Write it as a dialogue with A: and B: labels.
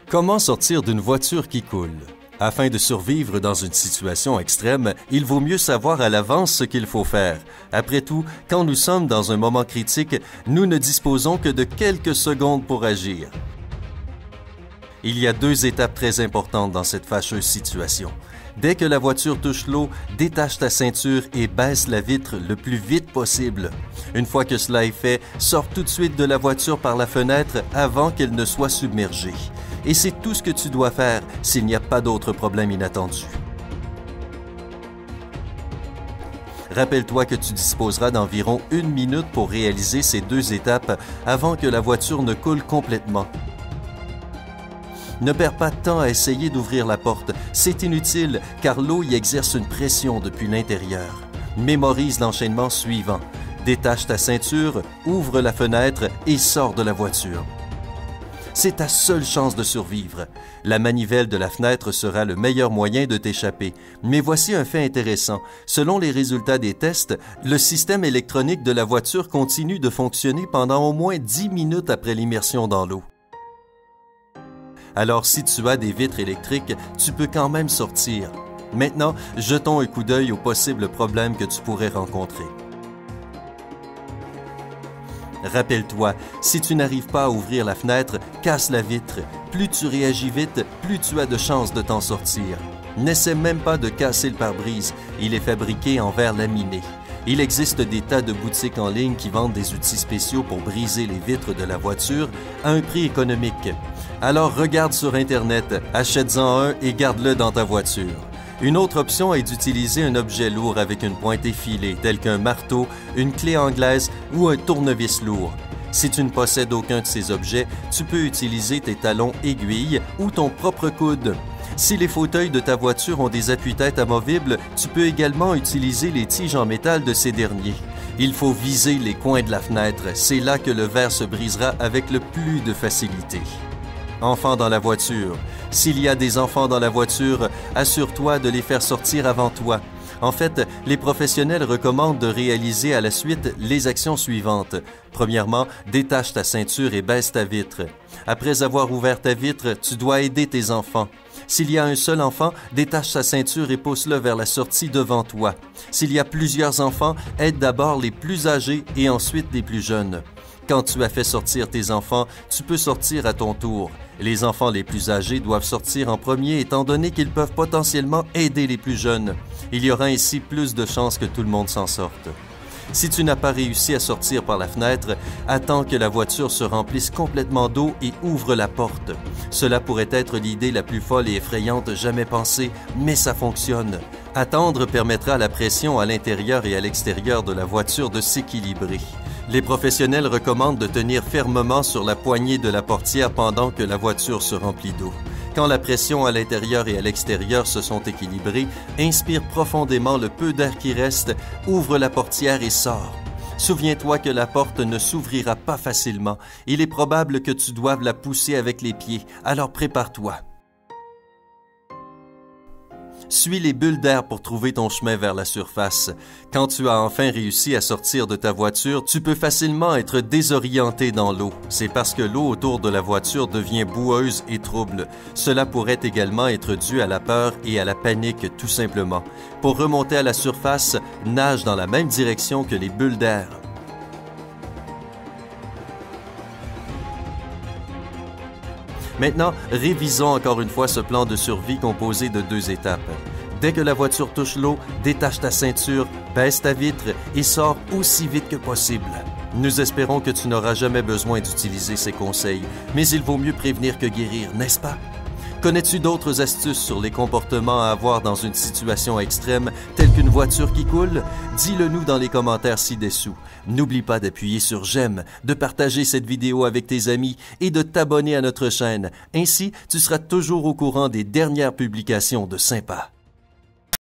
A: Comment sortir d'une voiture qui coule? Afin de survivre dans une situation extrême, il vaut mieux savoir à l'avance ce qu'il faut faire. Après tout, quand nous sommes dans un moment critique, nous ne disposons que de quelques secondes pour agir. Il y a deux étapes très importantes dans cette fâcheuse situation. Dès que la voiture touche l'eau, détache ta ceinture et baisse la vitre le plus vite possible. Une fois que cela est fait, sors tout de suite de la voiture par la fenêtre avant qu'elle ne soit submergée. Et c'est tout ce que tu dois faire s'il n'y a pas d'autres problèmes inattendus. Rappelle-toi que tu disposeras d'environ 1 minute pour réaliser ces deux étapes avant que la voiture ne coule complètement. Ne perds pas de temps à essayer d'ouvrir la porte, c'est inutile car l'eau y exerce une pression depuis l'intérieur. Mémorise l'enchaînement suivant. Détache ta ceinture, ouvre la fenêtre et sors de la voiture. C'est ta seule chance de survivre. La manivelle de la fenêtre sera le meilleur moyen de t'échapper. Mais voici un fait intéressant. Selon les résultats des tests, le système électronique de la voiture continue de fonctionner pendant au moins 10 minutes après l'immersion dans l'eau. Alors si tu as des vitres électriques, tu peux quand même sortir. Maintenant, jetons un coup d'œil aux possibles problèmes que tu pourrais rencontrer. Rappelle-toi, si tu n'arrives pas à ouvrir la fenêtre, casse la vitre. Plus tu réagis vite, plus tu as de chances de t'en sortir. N'essaie même pas de casser le pare-brise, il est fabriqué en verre laminé. Il existe des tas de boutiques en ligne qui vendent des outils spéciaux pour briser les vitres de la voiture à un prix économique. Alors regarde sur Internet, achète-en un et garde-le dans ta voiture. Une autre option est d'utiliser un objet lourd avec une pointe effilée, tel qu'un marteau, une clé anglaise ou un tournevis lourd. Si tu ne possèdes aucun de ces objets, tu peux utiliser tes talons aiguilles ou ton propre coude. Si les fauteuils de ta voiture ont des appuis-têtes amovibles, tu peux également utiliser les tiges en métal de ces derniers. Il faut viser les coins de la fenêtre, c'est là que le verre se brisera avec le plus de facilité. Enfants dans la voiture. S'il y a des enfants dans la voiture, assure-toi de les faire sortir avant toi. En fait, les professionnels recommandent de réaliser à la suite les actions suivantes. Premièrement, détache ta ceinture et baisse ta vitre. Après avoir ouvert ta vitre, tu dois aider tes enfants. S'il y a un seul enfant, détache sa ceinture et pousse-le vers la sortie devant toi. S'il y a plusieurs enfants, aide d'abord les plus âgés et ensuite les plus jeunes. Quand tu as fait sortir tes enfants, tu peux sortir à ton tour. Les enfants les plus âgés doivent sortir en premier étant donné qu'ils peuvent potentiellement aider les plus jeunes. Il y aura ainsi plus de chances que tout le monde s'en sorte. Si tu n'as pas réussi à sortir par la fenêtre, attends que la voiture se remplisse complètement d'eau et ouvre la porte. Cela pourrait être l'idée la plus folle et effrayante jamais pensée, mais ça fonctionne. Attendre permettra à la pression à l'intérieur et à l'extérieur de la voiture de s'équilibrer. Les professionnels recommandent de tenir fermement sur la poignée de la portière pendant que la voiture se remplit d'eau. Quand la pression à l'intérieur et à l'extérieur se sont équilibrées, inspire profondément le peu d'air qui reste, ouvre la portière et sors. Souviens-toi que la porte ne s'ouvrira pas facilement. Il est probable que tu doives la pousser avec les pieds, alors prépare-toi. Suis les bulles d'air pour trouver ton chemin vers la surface. Quand tu as enfin réussi à sortir de ta voiture, tu peux facilement être désorienté dans l'eau. C'est parce que l'eau autour de la voiture devient boueuse et trouble. Cela pourrait également être dû à la peur et à la panique tout simplement. Pour remonter à la surface, nage dans la même direction que les bulles d'air. Maintenant, révisons encore une fois ce plan de survie composé de 2 étapes. Dès que la voiture touche l'eau, détache ta ceinture, baisse ta vitre et sors aussi vite que possible. Nous espérons que tu n'auras jamais besoin d'utiliser ces conseils, mais il vaut mieux prévenir que guérir, n'est-ce pas? Connais-tu d'autres astuces sur les comportements à avoir dans une situation extrême, telle qu'une voiture qui coule? Dis-le nous dans les commentaires ci-dessous. N'oublie pas d'appuyer sur j'aime, de partager cette vidéo avec tes amis et de t'abonner à notre chaîne. Ainsi, tu seras toujours au courant des dernières publications de Sympa.